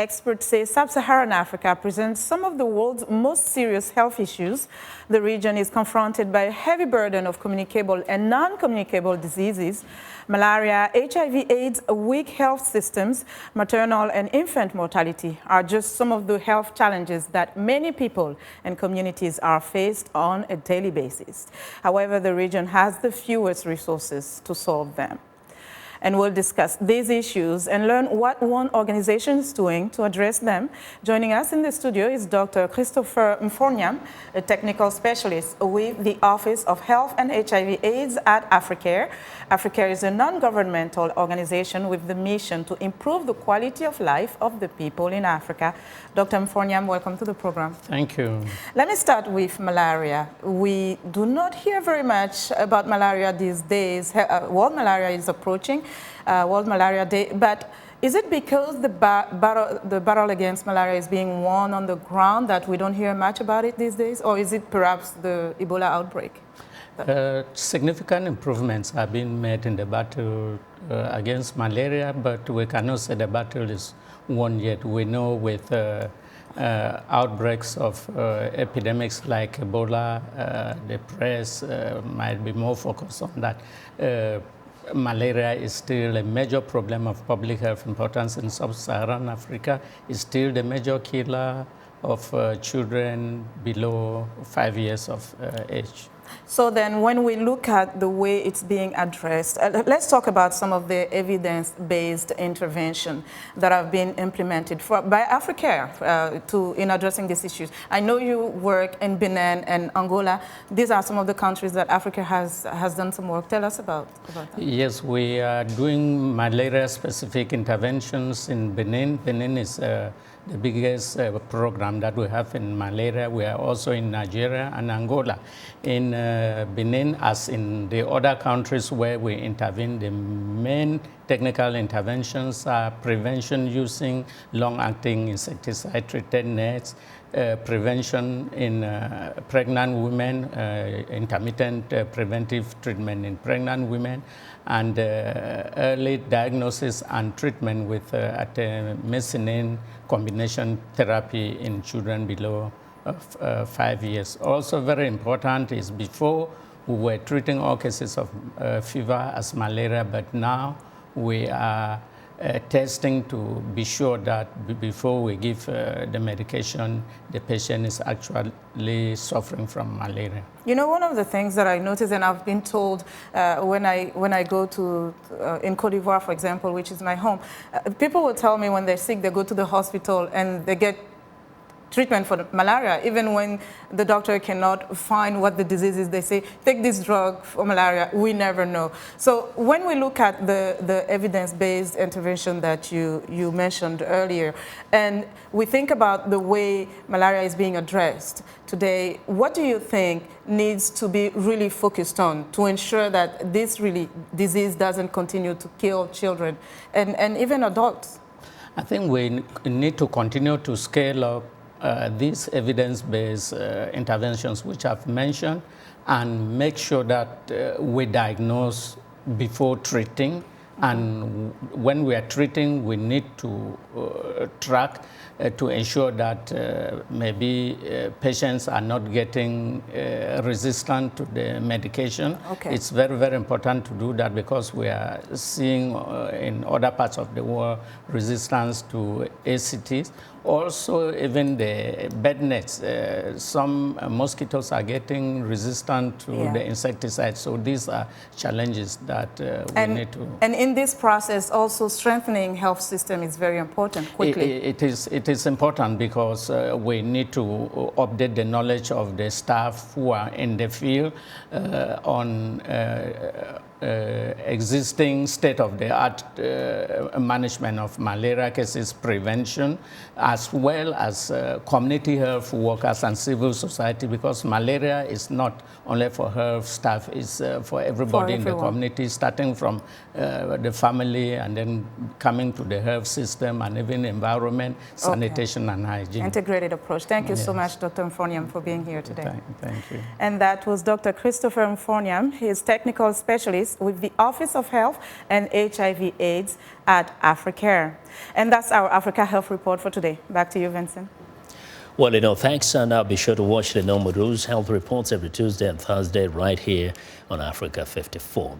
experts say sub-Saharan Africa presents some of the world's most serious health issues. The region is confronted by a heavy burden of communicable and non-communicable diseases. Malaria, HIV/AIDS, weak health systems, maternal and infant mortality are just some of the health challenges that many people and communities are faced on a daily basis. However, the region has the fewest resources to solve them. And we'll discuss these issues and learn what one organization is doing to address them. Joining us in the studio is Dr. Christopher Mfornyam, a technical specialist with the Office of Health and HIV/AIDS at Africare. Africare is a non-governmental organization with the mission to improve the quality of life of the people in Africa. Dr. Mfornyam, welcome to the program. Thank you. Let me start with malaria. We do not hear very much about malaria these days. World Malaria is approaching. World Malaria Day, but is it because the battle against malaria is being won on the ground that we don't hear much about it these days, or is it perhaps the Ebola outbreak? Significant improvements have been made in the battle against malaria, but we cannot say the battle is won yet. We know with outbreaks of epidemics like Ebola, the press might be more focused on that. Malaria is still a major problem of public health importance in sub-Saharan Africa. It's still the major killer of children below 5 years of age. So then when we look at the way it's being addressed, let's talk about some of the evidence-based intervention that have been implemented by Africare in addressing these issues. I know you work in Benin and Angola. These are some of the countries that Africa has done some work. Tell us about that. Yes, we are doing malaria-specific interventions in Benin. Benin is the biggest program that we have in malaria. We are also in Nigeria and Angola. In Benin, as in the other countries where we intervene, the main technical interventions are prevention using long-acting insecticide-treated nets, prevention in pregnant women, intermittent preventive treatment in pregnant women, and early diagnosis and treatment with artemisinin combination therapy in children below 5 years. Also very important is before we were treating all cases of fever as malaria, but now we are testing to be sure that before we give the medication, the patient is actually suffering from malaria. You know, one of the things that I noticed, and I've been told when I go to, in Côte d'Ivoire, for example, which is my home, people will tell me when they're sick, they go to the hospital and they get treatment for malaria. Even when the doctor cannot find what the disease is, they say, take this drug for malaria. We never know. So when we look at the evidence-based intervention that you mentioned earlier, and we think about the way malaria is being addressed today, what do you think needs to be really focused on to ensure that this disease doesn't continue to kill children and even adults? I think we need to continue to scale up these evidence-based interventions which I've mentioned and make sure that we diagnose before treating. And when we are treating, we need to track to ensure that maybe patients are not getting resistant to the medication. Okay. It's very, very important to do that because we are seeing in other parts of the world resistance to ACTs. Also, even the bed nets, some mosquitoes are getting resistant to the insecticides. So these are challenges that we need to... And in this process, also strengthening health system is very important, quickly. It is important because we need to update the knowledge of the staff who are in the field on existing state-of-the-art management of malaria cases, prevention, as well as community health workers and civil society, because malaria is not only for health staff, it's for everybody in the community, starting from the family and then coming to the health system and even environment, sanitation and hygiene. Integrated approach. Thank you so much, Dr. Mfornyam, for being here today. Thank you. And that was Dr. Christopher Mfornyam. He is technical specialist Service with the Office of Health and HIV/AIDS at Africare. And that's our Africa Health Report for today. Back to you, Vincent. Well, Linord, thanks, and be sure to watch Linord Moudou's health reports every Tuesday and Thursday right here on Africa 54.